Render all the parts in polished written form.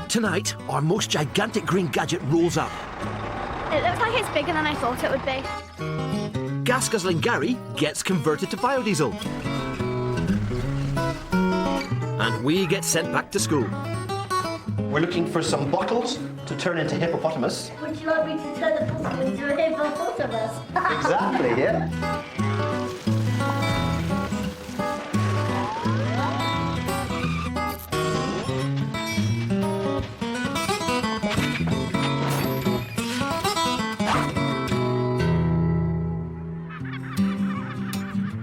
Tonight, our most gigantic green gadget rolls up. It looks like it's bigger than I thought it would be. Gas-guzzling Gary gets converted to biodiesel. And we get sent back to school. We're looking for some bottles to turn into hippopotamus. Would you like me to turn the bottle into a hippopotamus? Exactly, yeah.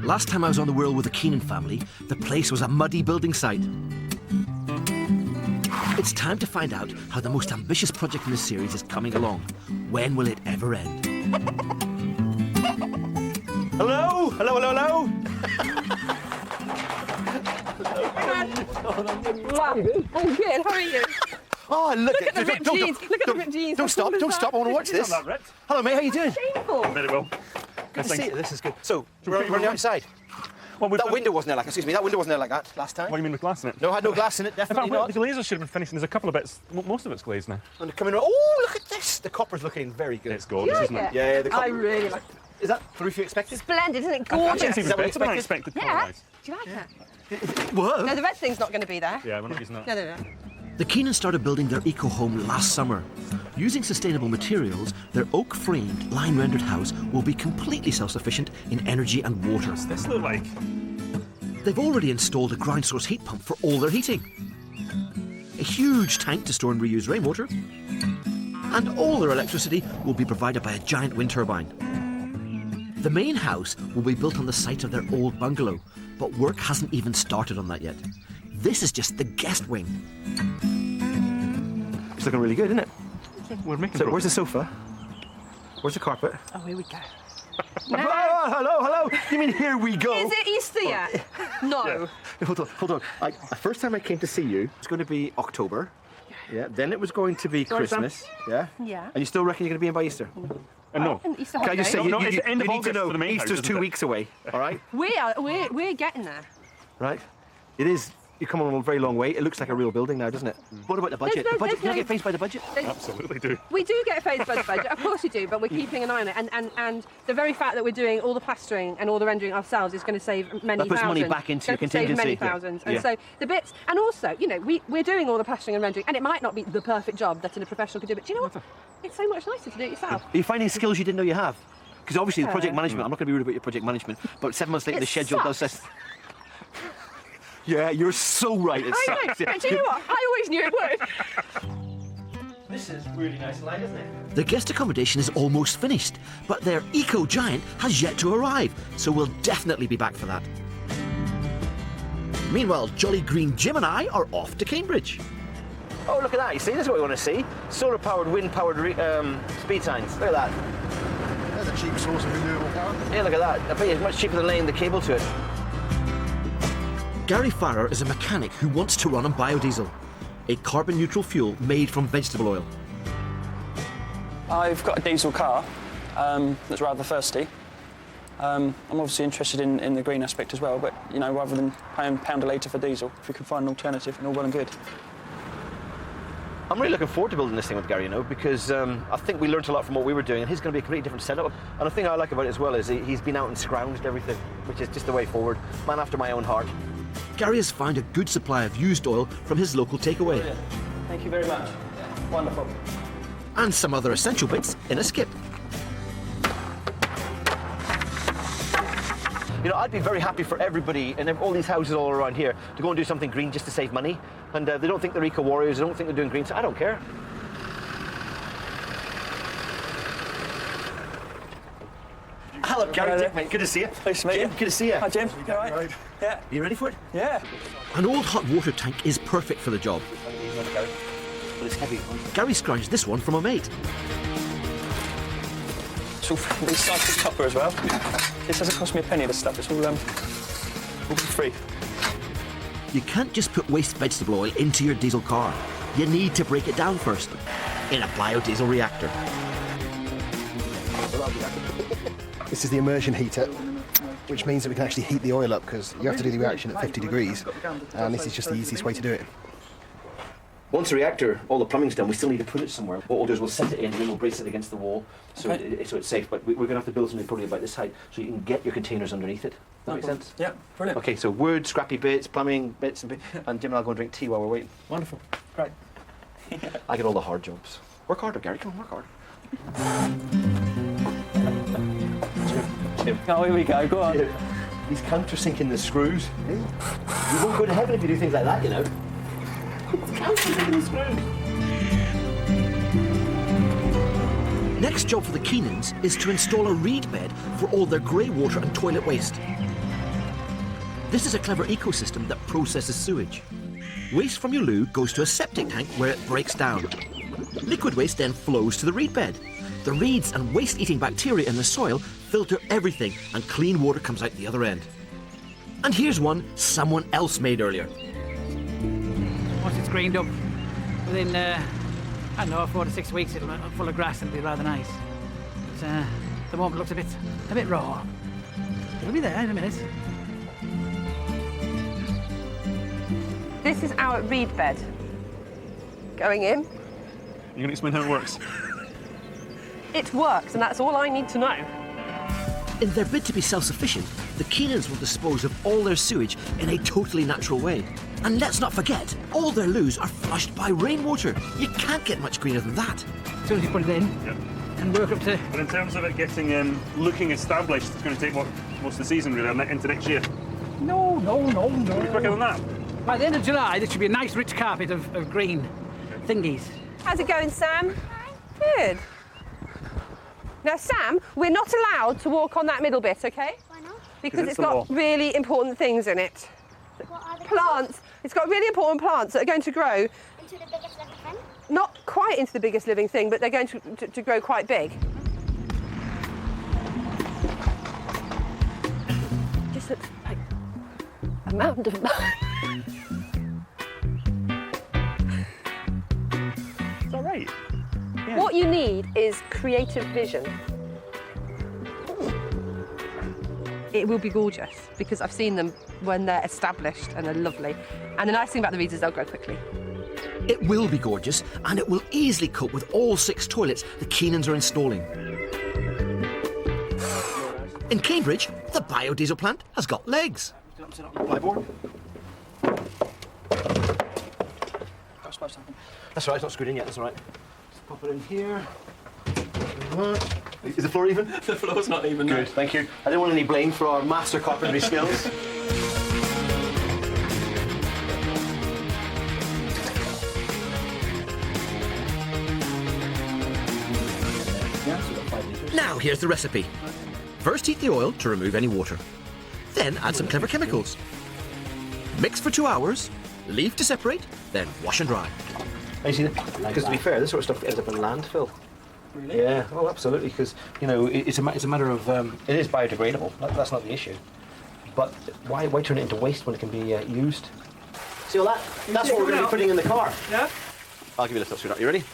Last time I was on the Whirl with the Keenan family, the place was a muddy building site. It's time to find out how the most ambitious project in the series is coming along. When will it ever end? Hello? Hello, hello, hello? I'm good, how are you? Oh, look at the ripped jeans. Look at the ripped jeans. Don't stop, don't stop. I want to watch this. Hello, mate, how you doing? Shameful. Very well. Good to see you. This is good. So, we're on the outside. Well, That window wasn't there like, excuse me, that window wasn't there like that last time. What do you mean with glass in it? No, it had no glass in it, In definitely fact, not. the glazers should have been finished, and there's a couple of bits, most of it's glazed now. And they're coming around. Oh, look at this. The copper's looking very good. It's gorgeous, isn't it? Yeah, the copper. I really like it. Is that the roof you expected? Splendid, isn't it? I Gorgeous. think it's Is even that what better than I you expected. Yeah. colour-wise. Do you like it? Whoa. No, the red thing's not going to be there. Yeah, we're not using that. No. The Keenans started building their eco-home last summer. Using sustainable materials, their oak-framed, line-rendered house will be completely self-sufficient in energy and water. What's this look like? They've already installed a ground source heat pump for all their heating, a huge tank to store and reuse rainwater, and all their electricity will be provided by a giant wind turbine. The main house will be built on the site of their old bungalow, but work hasn't even started on that yet. This is just the guest wing. It's looking really good, isn't it? We're making So where's the sofa? Where's the carpet? Oh, here we go. Oh, hello. You mean here we go? Is it Easter yet? No. Hold on. The first time I came to see you, it's going to be October. Yeah. Then it was going to be Sorry, Sam. Christmas. Yeah. Yeah. And you still reckon you're going to be in by Easter? No. And Easter Can I just say, holiday. No, it's the end of you need to August know for the main Easter's house, 2 isn't it? weeks away. All right. We're getting there. Right. It is. You come on a very long way. It looks like a real building now, doesn't it? What about the budget? There's The budget. Can I no- get faced by the budget? Absolutely do. We do get phased by the budget, of course we do, but we're keeping an eye on it. And the very fact that we're doing all the plastering and all the rendering ourselves is going to save many That puts thousands. money back into your Going to save contingency. many thousands. Yeah. And so the bits, and also, you know, we're doing all the plastering and rendering, and it might not be the perfect job that a professional could do, but do you know what? It's so much nicer to do it yourself. Are you finding skills you didn't know you have? Because obviously the project Yeah. management, I'm not going to be rude about your project management, but 7 months later It the schedule does sucks. this. Yeah, you're so right. It I know, sucks. Yeah. and do you know what? I always knew it would. This is really nice line, isn't it? The guest accommodation is almost finished, but their eco-giant has yet to arrive, so we'll definitely be back for that. Meanwhile, Jolly Green Jim and I are off to Cambridge. Oh, look at that. You see, this is what we want to see. Solar-powered, wind-powered speed signs. Look at that. There's a cheap source of renewable power. Yeah, look at that. I bet it's much cheaper than laying the cable to it. Gary Farrer is a mechanic who wants to run on biodiesel, a carbon-neutral fuel made from vegetable oil. I've got a diesel car that's rather thirsty. I'm obviously interested in the green aspect as well, but, you know, rather than paying £1 a litre for diesel, if we could find an alternative, and all well and good. I'm really looking forward to building this thing with Gary, you know, because I think we learnt a lot from what we were doing, and he's going to be a completely different setup. And the thing I like about it as well is he's been out and scrounged everything, which is just the way forward. Man after my own heart. Gary has found a good supply of used oil from his local takeaway. Brilliant. Thank you very much. Wonderful. And some other essential bits in a skip. You know, I'd be very happy for everybody and all these houses all around here to go and do something green just to save money. And they don't think they're eco-warriors, they don't think they're doing green, so I don't care. Hello, Gary. Hello Dick, there. mate. Good to see you. Nice to meet Jim, you. good to see you. Hi, Jim. You all right? Yeah. You ready for it? Yeah. An old hot water tank is perfect for the job. But it's heavy. Gary scrounged this one from a mate. It's all recycled copper as well. This hasn't cost me a penny, this stuff. It's all for free. You can't just put waste vegetable oil into your diesel car. You need to break it down first in a biodiesel reactor. This is the immersion heater, which means that we can actually heat the oil up because you have to do the reaction at 50 degrees, and this is just the easiest way to do it. Once the reactor, all the plumbing's done, we still need to put it somewhere. What we'll do is we'll set it in and then we'll brace it against the wall so, so it's safe. But we're going to have to build something probably about this height so you can get your containers underneath it. Does that make sense? Yeah, brilliant. Okay, so wood, scrappy bits, plumbing bits, and Jim and I'll go and drink tea while we're waiting. Wonderful. Great. I get all the hard jobs. Work harder, Gary. Come on, work harder. Jim. Oh, here we go. Go on. Jim. He's countersinking the screws. You won't go to heaven if you do things like that, you know. Countersinking the screws. Next job for the Keenans is to install a reed bed for all their grey water and toilet waste. This is a clever ecosystem that processes sewage. Waste from your loo goes to a septic tank where it breaks down. Liquid waste then flows to the reed bed. The reeds and waste-eating bacteria in the soil filter everything and clean water comes out the other end. And here's one someone else made earlier. Once it's greened up, within, I don't know, 4 to 6 weeks, it'll be full of grass and be rather nice. But the moment looks a bit raw. It'll be there in a minute. This is our reed bed. Going in. You can explain how it works? It works, and that's all I need to know. In their bid to be self-sufficient, the Keenans will dispose of all their sewage in a totally natural way. And let's not forget, all their loos are flushed by rainwater. You can't get much greener than that. As soon as you put it in, Yep. and work up to... But in terms of it getting looking established, it's going to take what, most of the season really, into next year. No. Quicker than that. By the end of July, there should be a nice rich carpet of green thingies. How's it going, Sam? Good. Now, Sam, we're not allowed to walk on that middle bit, okay? Why not? Because it's it's the got wall. really important things in it. What are the Plants. It's got really important plants that are going to grow, into the biggest living thing? not quite into the biggest living thing, but they're going to grow quite big. Just looks like a mound of mud. Is that right? Yeah. What you need is creative vision. It will be gorgeous because I've seen them when they're established and they're lovely. And the nice thing about the reeds is they'll grow quickly. It will be gorgeous, and it will easily cope with all 6 toilets the Keenans are installing. In Cambridge, the biodiesel plant has got legs. That's all right, it's not screwed in yet, that's all right. Just pop it in here. Is the floor even? The floor's not even. Good, thank you. I didn't want any blame for our master carpentry skills. Now here's the recipe. First heat the oil to remove any water. Then add some clever chemicals. Mix for 2 hours, leave to separate, then wash and dry. You see, because to be fair, this sort of stuff ends up in landfill. Really? Yeah, oh, absolutely, because, you know, it's a matter of, it is biodegradable, that's not the issue. But why turn it into waste when it can be used? See all that? That's what we're going to be putting in the car. Yeah? I'll give you a lift up, sweetheart. You ready?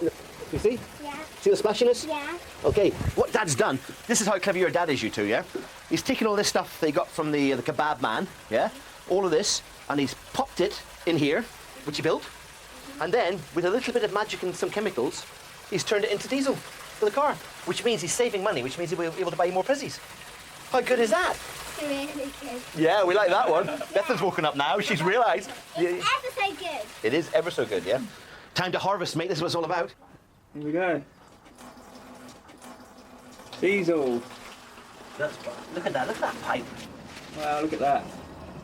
You see? Yeah. See the splashiness? Yeah. Okay, what Dad's done, this is how clever your dad is, you two, yeah? He's taken all this stuff they got from the kebab man, yeah? All of this, and he's popped it in here, which he built, and then, with a little bit of magic and some chemicals, he's turned it into diesel for the car, which means he's saving money, which means he'll be able to buy more Prizzies. How good is that? Really good. Yeah, we like that one. Bethan's woken up now, she's realised. It's ever so good. It is ever so good, yeah? Time to harvest, mate, this is what it's all about. Here we go. Diesel. Look at that pipe. Wow, look at that.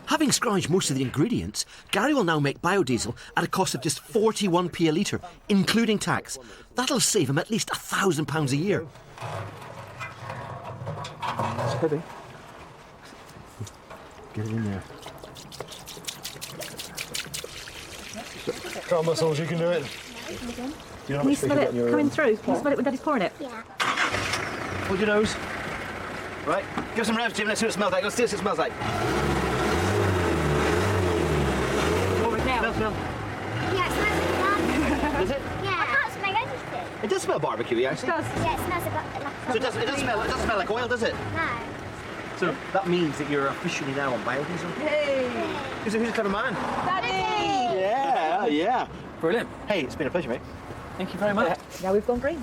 Having scrounged most of the ingredients, Gary will now make biodiesel at a cost of just 41p a litre, including tax. That'll save him at least £1,000 a year. It's heavy. Get it in there. Come on, muscles, you can do it. Can you smell it coming through? Can you smell it when Daddy's pouring it? Yeah. Hold your nose. Right, give some revs, Jim. Let's see what it smells like. Let's see what it smells like. Pour it now. Smell. Yeah, it smells like barbecue. Does it? Yeah. I can't smell anything. It does smell barbecue, actually. It does. Yeah, it smells like So it doesn't smell like oil, does it? No. So that means that you're officially now on biodiesel. Hey! Who's a clever man? Daddy! Yeah. Yeah. Brilliant. Hey, it's been a pleasure, mate. Thank you very much. Now we've gone green.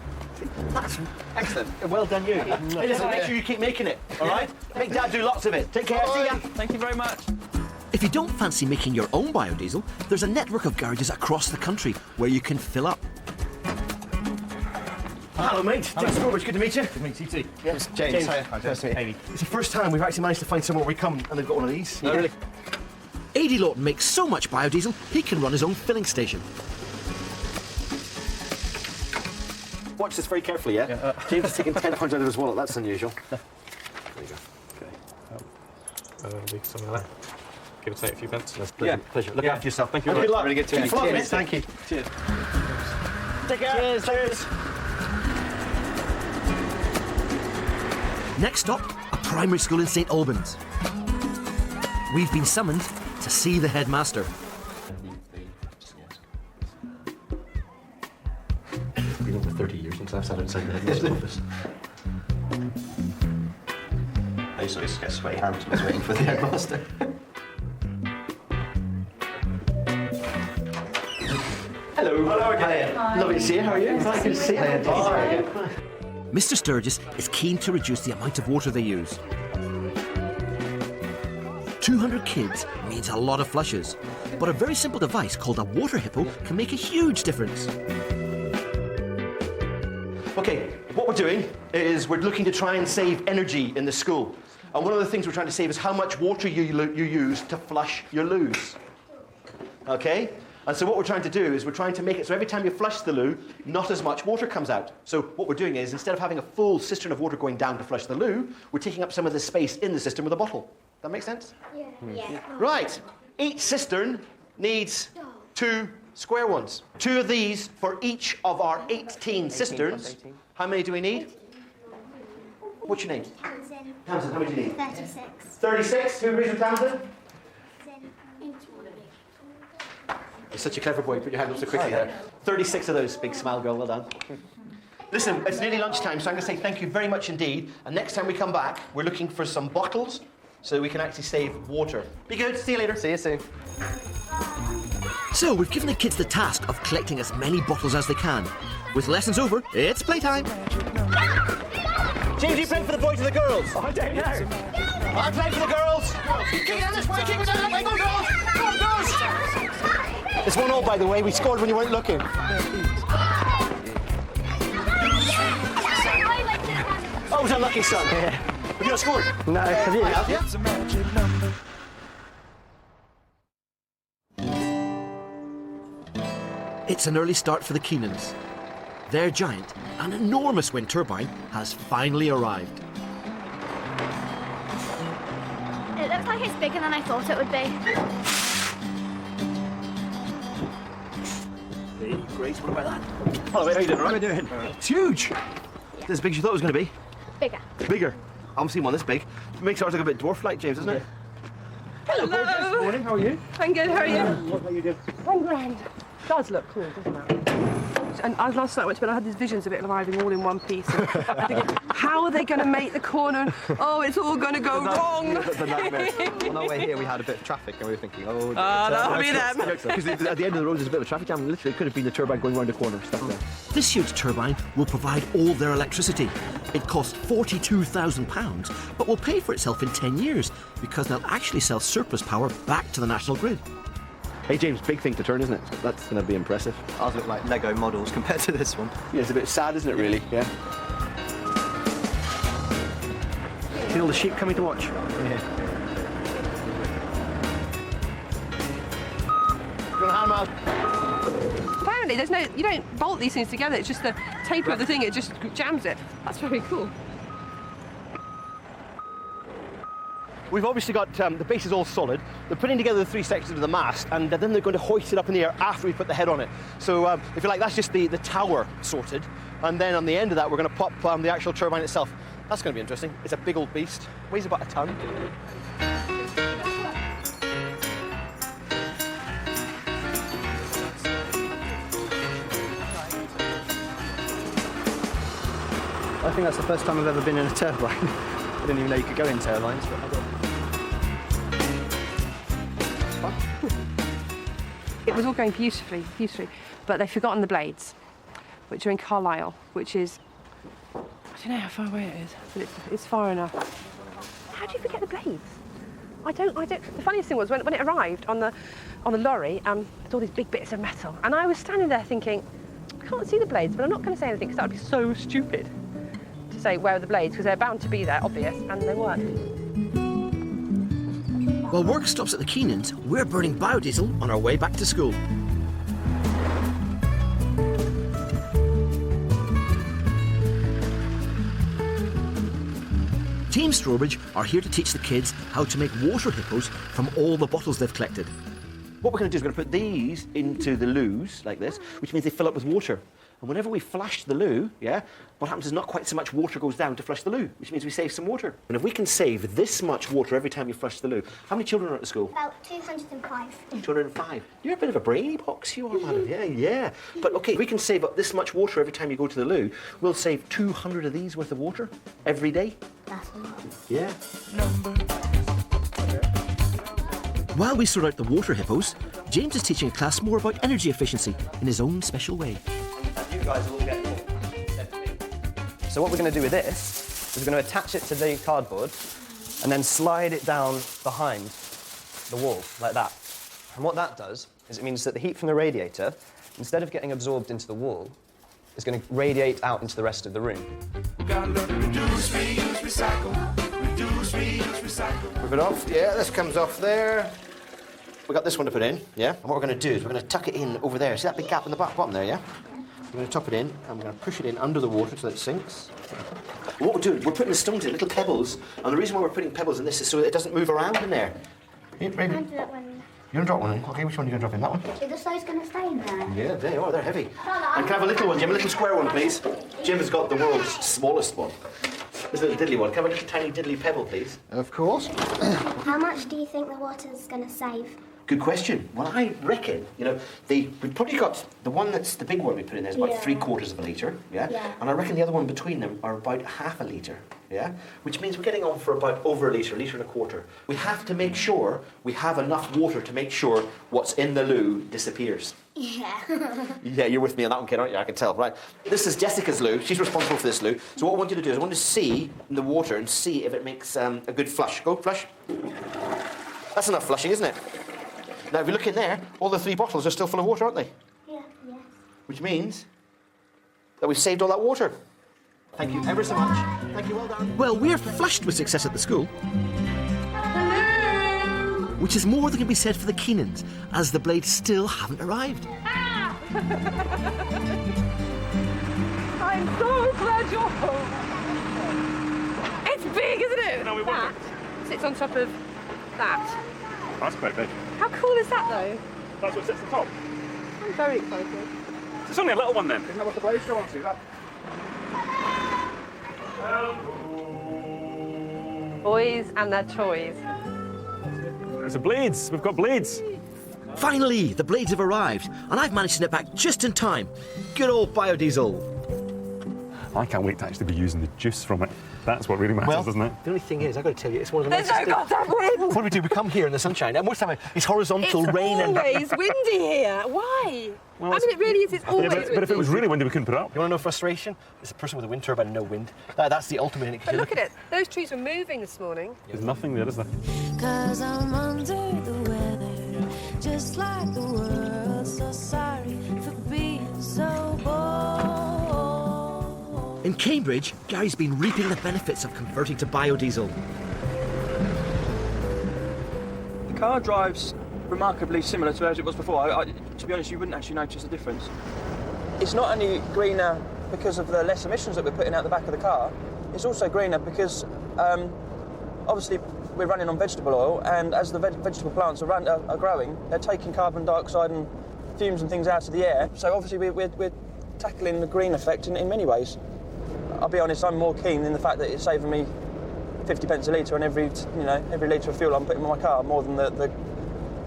That's excellent. Well done, you. Hey, listen, make sure you keep making it, all right? Make Dad do lots of it. Take care. See ya. Thank you very much. If you don't fancy making your own biodiesel, there's a network of garages across the country where you can fill up. Hello, mate. James Corbett, good to meet you. Good to meet you too. Yes, James. Hi. Nice to meet you. It's the first time we've actually managed to find somewhere we come and they've got one of these. No, really. Aidy Lawton makes so much biodiesel, he can run his own filling station. Watch this very carefully, yeah? James has taken £10 out of his wallet. That's unusual. There you go. Okay. Something like that. Give or take a few pence. Pleasure. Look after yourself. Thank you. Good luck. Really good to meet you. Thank you. Cheers. Take care. Cheers. Next stop, a primary school in St Albans. We've been summoned to see the headmaster. It's been over 30 years since I've sat outside the headmaster's office. I used to get sweaty hands when I was waiting for the headmaster. Hello. Hello again. Lovely to see you. How are you? Nice to see you. Mr Sturgis is keen to reduce the amount of water they use. 200 kids means a lot of flushes, but a very simple device called a water hippo can make a huge difference. Okay, what we're doing is we're looking to try and save energy in the school. And one of the things we're trying to save is how much water you use to flush your loos. Okay? And so what we're trying to do is we're trying to make it so every time you flush the loo, not as much water comes out. So what we're doing is instead of having a full cistern of water going down to flush the loo, we're taking up some of the space in the cistern with a bottle. That make sense? Yeah. Right. Each cistern needs 2 square ones. 2 of these for each of our 18 cisterns. How many do we need? What's your name? Townsend. Townsend, how many do you need? 36. 36. Who agrees with Townsend? You're such a clever boy. Put your hand up so quickly there. 36 of those. Big smile, girl. Well done. Listen, it's nearly lunchtime, so I'm going to say thank you very much indeed. And next time we come back, we're looking for some bottles so we can actually save water. Be good. See you later. See you soon. So we've given the kids the task of collecting as many bottles as they can. With lessons over, it's playtime. James, you playing for the boys or the girls? Oh, I don't know. I'm playing for the girls. Keep it down this way. Keep it down that way. Go, girls. Go, girls. It's 1-1, by the way. We scored when you weren't looking. Oh, it was unlucky, son. Yeah. Have you not scored? No. Have you? Have you? It's an early start for the Keenans. Their giant, an enormous wind turbine, has finally arrived. It looks like it's bigger than I thought it would be. Hey, Grace, what about that? Hello, mate. How you doing? How are we doing? It's huge. It's as big as you thought it was going to be. Bigger. Bigger. I haven't seen one this big. It makes ours look a bit dwarf-like, James, doesn't it? Hello. Good morning. How are you? I'm good. How are you? What are you doing? I'm grand. Does look cool, doesn't it? And last night I went to bed, I had these visions of it arriving all in one piece. And I'm thinking, how are they going to make the corner? Oh, it's all going to go wrong. The nightmare. On our way here, we had a bit of traffic, and we were thinking, oh, that'll be them. Because at the end of the road, there's a bit of a traffic jam. Literally, it could have been the turbine going round the corner. This huge turbine will provide all their electricity. It costs £42,000, but will pay for itself in 10 years because they'll actually sell surplus power back to the national grid. Hey, James, big thing to turn, isn't it? That's going to be impressive. Ours look like Lego models compared to this one. Yeah, it's a bit sad, isn't it, really? Yeah. See all the sheep coming to watch? Yeah. Apparently, you don't bolt these things together. It's just the taper of the thing. It just jams it. That's very cool. We've obviously got the base is all solid. They're putting together the 3 sections of the mast, and then they're going to hoist it up in the air after we put the head on it. So if you like, that's just the tower sorted. And then on the end of that, we're going to pop the actual turbine itself. That's going to be interesting. It's a big old beast. Weighs about a ton. I think that's the first time I've ever been in a turbine. I didn't even know you could go in turbines, but I did. It was all going beautifully, but they've forgotten the blades, which are in Carlisle, which is, I don't know how far away it is, but it's far enough. How do you forget the blades? I don't. The funniest thing was when it arrived on the lorry, there's all these big bits of metal, and I was standing there thinking, I can't see the blades, but I'm not going to say anything because that would be so stupid to say where are the blades, because they're bound to be there, obvious, and they weren't. While work stops at the Keenans, we're burning biodiesel on our way back to school. Team Strawbridge are here to teach the kids how to make water hippos from all the bottles they've collected. What we're going to do is we're going to put these into the loos like this, which means they fill up with water. And whenever we flush the loo, yeah, what happens is not quite so much water goes down to flush the loo, which means we save some water. And if we can save this much water every time you flush the loo, how many children are at the school? About 205. 205. You're a bit of a brainy box, you are, madam. Yeah. But OK, if we can save up this much water every time you go to the loo, we'll save 200 of these worth of water every day. That's a lot. Yeah. While we sort out the water hippos, James is teaching a class more about energy efficiency in his own special way. You guys will get more. So what we're going to do with this is we're going to attach it to the cardboard and then slide it down behind the wall, like that. And what that does is it means that the heat from the radiator, instead of getting absorbed into the wall, is going to radiate out into the rest of the room. Move it off. Yeah, this comes off there. We've got this one to put in, yeah? And what we're going to do is we're going to tuck it in over there. See that big gap in the bottom there, yeah? We're going to top it in, and we're going to push it in under the water so that it sinks. And what we're doing, we're putting the stones in, little pebbles. And the reason why we're putting pebbles in this is so that it doesn't move around in there. Yeah, baby. I'll do that one. You're going to drop one in? OK, which one are you going to drop in? That one? Are the stones going to stay in there? Yeah, they are. They're heavy. And can I have a little one, Jim? A little square one, please. Jim has got the world's smallest one. This little diddly one. Can I have a little tiny diddly pebble, please? Of course. How much do you think the water's going to save? Good question. Well, I reckon, we've probably got the one that's the big one we put in there is about 3/4 of a litre, yeah? And I reckon the other one between them are about half a litre, yeah? Which means we're getting on for about over a litre and a quarter. We have to make sure we have enough water to make sure what's in the loo disappears. Yeah. Yeah, you're with me on that one, kid, aren't you? I can tell, right? This is Jessica's loo. She's responsible for this loo. So what I want you to do is I want to see in the water and see if it makes a good flush. Go, flush. That's enough flushing, isn't it? Now, if you look in there, all the 3 bottles are still full of water, aren't they? Yeah. Which means that we've saved all that water. Thank you ever so much. Thank you, well done. Well, we're flushed with success at the school. Which is more than can be said for the Keenans, as the blades still haven't arrived. I'm so glad you're home. It's big, isn't it? No, we won't. Sits on top of that. That's quite big. How cool is that, though? That's what sits on top. I'm very excited. It's only a little one then. Isn't that what the blades go on to? That? Boys and their toys. There's the blades. We've got blades. Finally, the blades have arrived, and I've managed to nip back just in time. Good old biodiesel. I can't wait to actually be using the juice from it. That's what really matters, doesn't it? The only thing is, I've got to tell you, it's one of the There's nicest no things. goddamn wind! What do? We come here in the sunshine, and most of the time it's horizontal rain and... It's always windy here. Why? Well, I mean, it really is. It's always windy. but if it was really windy, we couldn't put it up. You want to know frustration? It's a person with a wind turbine and no wind. That's the ultimate in it. But look at it. Those trees were moving this morning. There's nothing there, is there? 'Cause I'm under the weather, just like the world. So sorry for being so bored. In Cambridge, Gary's been reaping the benefits of converting to biodiesel. The car drives remarkably similar to as it was before. To be honest, you wouldn't actually notice the difference. It's not only greener because of the less emissions that we're putting out the back of the car, it's also greener because obviously we're running on vegetable oil, and as the vegetable plants are growing, they're taking carbon dioxide and fumes and things out of the air. So obviously we're tackling the green effect in many ways. I'll be honest, I'm more keen in the fact that it's saving me 50 pence a litre on every litre of fuel I'm putting in my car, more than the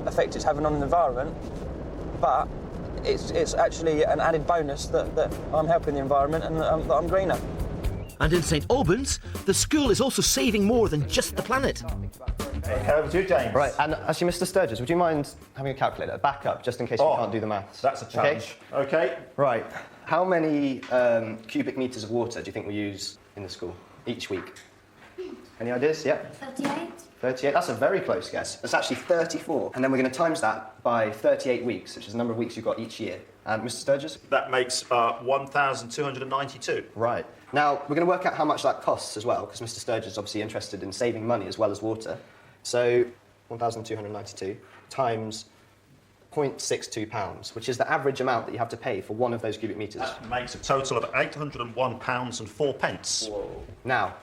effect it's having on the environment. But it's actually an added bonus that I'm helping the environment and that I'm greener. And in St Albans, the school is also saving more than just the planet. Okay, over to you, James. Right, and actually, Mr. Sturgis, would you mind having a calculator back up, just in case we can't do the maths? That's a challenge. Okay. Right. How many cubic metres of water do you think we use in the school each week? Any ideas? Yeah? 38. 38. That's a very close guess. It's actually 34. And then we're going to times that by 38 weeks, which is the number of weeks you've got each year. Mr. Sturgis? That makes 1,292. Right. Now, we're going to work out how much that costs as well, because Mr. Sturgis is obviously interested in saving money as well as water. So, 1,292 times £0.62, which is the average amount that you have to pay for one of those cubic metres. That makes a total of £801 and 4 pence. Whoa. Now,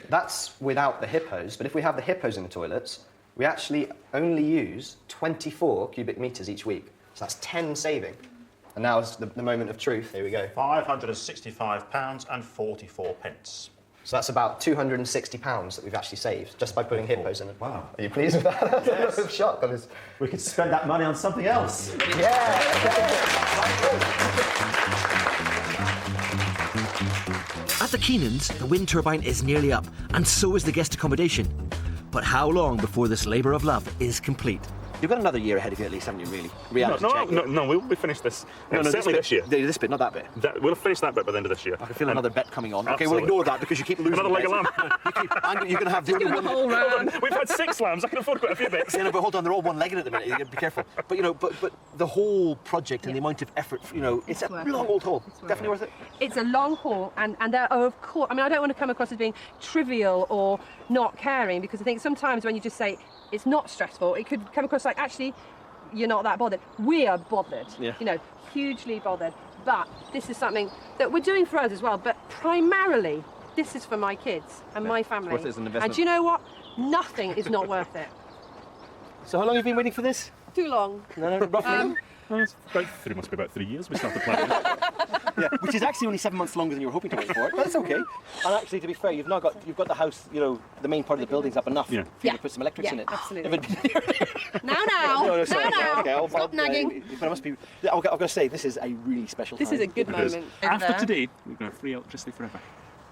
that's without the hippos, but if we have the hippos in the toilets, we actually only use 24 cubic metres each week. So that's 10 saving. And now is the moment of truth. Here we go. £565 and 44 pence. So that's about £260 that we've actually saved just by putting hippos in it. Wow. Are you pleased with that? Yes. I'm shocked. We could spend that money on something else. At the Keenans, the wind turbine is nearly up, and so is the guest accommodation. But how long before this labour of love is complete? You've got another year ahead of you at least, haven't you, really? Reality check. No, we'll finish this. Certainly this year. This bit, not that bit. We'll finish that bit by the end of this year. I can feel another bet coming on. Absolutely. Okay, we'll ignore that because you keep losing. Another leg of lamb. You're going to have the only one. Hold on. We've had 6 lambs. I can afford quite a few bits. Yeah, no, but hold on, they're all one-legged at the minute. You got to be careful. But you know, but the whole project and the amount of effort, you know, it's a long old haul. Definitely worth it. It's a long haul, and there are, of course, I mean, I don't want to come across as being trivial or not caring, because I think sometimes when you just say it's not stressful, it could come across like, actually, you're not that bothered. We are bothered, you know, hugely bothered. But this is something that we're doing for us as well, but primarily, this is for my kids and my family. Worth it as an investment. And do you know what? Nothing is not worth it. So how long have you been waiting for this? Too long. No, roughly. It's must be about 3 years we started planning. Yeah, which is actually only 7 months longer than you were hoping to wait for. But it's okay. And actually, to be fair, you've got the house, you know, the main part of the building's up enough for you to put some electrics in it. Absolutely. No, Sorry. Okay, Stop nagging. But it must be. I've got to say, this is a really special time. This is a good moment. After today, we're going to have free electricity forever.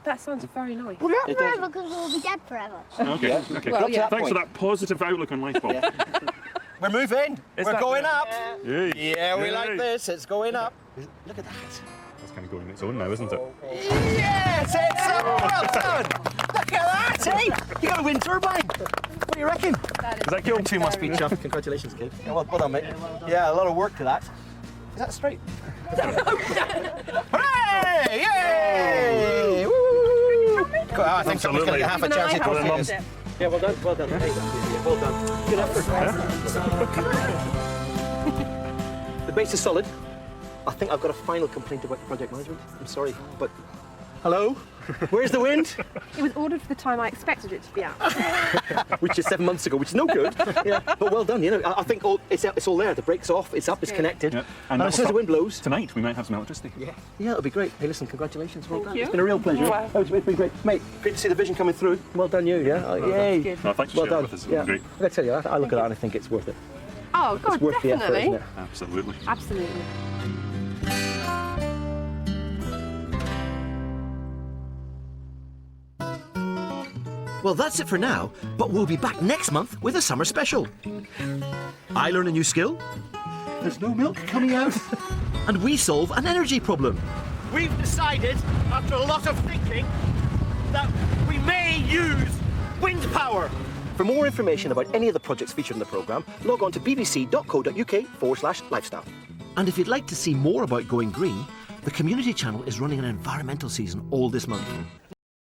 That sounds very nice. Well, not forever, because we'll be dead forever. Okay. Well, yeah. Thanks for that positive outlook on life, Bob. Yeah. We're moving. We're going up. Yeah. Yeah, we like this. It's going up. Look at that. That's kind of going on its own now, isn't it? Yes, it's well done. Look at that, eh? You got a wind turbine. What do you reckon? Is that cool? You two must be chuffed. Congratulations, kid. Yeah, well done, mate. Yeah, a lot of work to that. Is that straight? Hooray! Yay! Woo! I think someone's going to get half a chance at calling this. Yeah, well done, well done. Well done. Good effort. The base is solid. I think I've got a final complaint about project management. I'm sorry, but... Hello? Where's the wind? It was ordered for the time I expected it to be out. Which is 7 months ago, which is no good. Yeah, but well done, you know. I think it's all there. The brake's off, it's up, it's connected. Yeah. And as soon as the wind blows... Tonight, we might have some electricity. Yeah, it'll be great. Hey, listen, congratulations. Well done. you. It's been a real pleasure. Wow. It's been great. Mate, great to see the vision coming through. Well done, you, yeah? Yay. Good. No, thanks for sharing with us. It's great. I tell you, I look at that and I think it's worth it. Oh, God, It's worth definitely. the effort, isn't it? Absolutely. Absolutely. Well, that's it for now, but we'll be back next month with a summer special. I learn a new skill, There's no milk coming out. and we solve an energy problem. We've decided, after a lot of thinking, that we may use wind power. For more information about any of the projects featured in the programme, log on to bbc.co.uk/lifestyle. And if you'd like to see more about going green, the community channel is running an environmental season all this month.